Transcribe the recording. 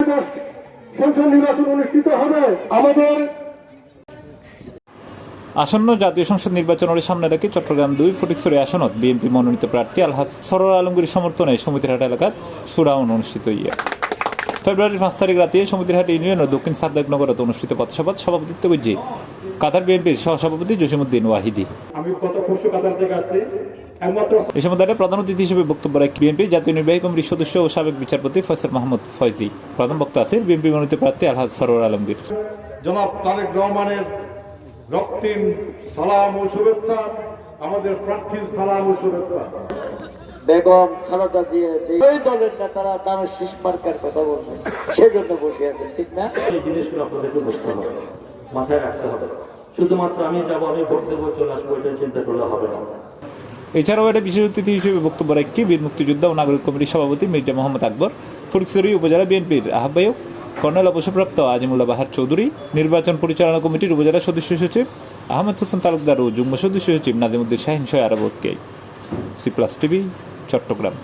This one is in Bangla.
ত্রয়োদশ সংসদ নির্বাচন অনুষ্ঠিত হবে। আমাদের আসন্ন জাতীয় সংসদ নির্বাচনের সামনে রেখে চট্টগ্রাম ২ ফটিকছড়ি আসনত বিএনপি মনোনীত প্রার্থী আলহাজ সরোয়ার আলমগীর সমর্থনে সমিতিরহাট এলাকাত সুরাউন অনুষ্ঠিত ফেব্রুয়ারির ৫ তারিখ রাতে সমিতিরহাট ইউনিয়ন ও দক্ষিণ সাদেকনগরত অনুষ্ঠিত পথসভাত সভাপতিত্ব করছে কাতার বিএনপির সহসভাপতি জসিমউদ্দিন ওয়াহিদি। আমি কত খুশি কাতার থেকে আসছি। এই সময় প্রধান অতিথি হিসেবে বক্তব্য রাখেন বিএনপি জাতীয় নির্বাহী কমিটির সদস্য ও সাবেক বিচারপতি ফয়সাল মাহমুদ ফয়জি। প্রধান বক্তা আছেন বিএনপি মনোনীত প্রার্থী আলহাজ সরোয়ার আলমগীর। জনাব তারেক রহমানের রক্তিম সালাম ও শুভেচ্ছা, আমাদের প্রার্থীর সালাম ও শুভেচ্ছা। বেগম খালেদা জিয়া এই দলের নেতারা দামের শীষ মার্কার কথা বলছেন, সেজন্য বসে আছেন, ঠিক না? এই জিনিসগুলো আপনাদেরকে বুঝতে হবে, মাথায় রাখতে হবে। শুধুমাত্র আমি যাবো, আমি ভোট দেবো, চলে আসবো, এটা চিন্তা করলে হবে না। এছাড়াও এটা বিশেষ অতিথি হিসেবে বক্তব্য রাখেন বীর মুক্তিযোদ্ধা ও নাগরিক কমিটির সভাপতি মির্জা মোহাম্মদ আকবর, ফটিকছড়ি উপজেলা বিএনপির আহ্বায়ক কর্নেল অবসরপ্রাপ্ত আজিমুল্লাহ বাহার চৌধুরী, নির্বাচন পরিচালনা কমিটির উপজেলা সদস্য সচিব আহমেদ হোসেন তালুকদার ও যুগ্ম সদস্য সচিব নাজিমউদ্দিন শাহিন সহ আরো বোধকে। C plus TV, Chittagong.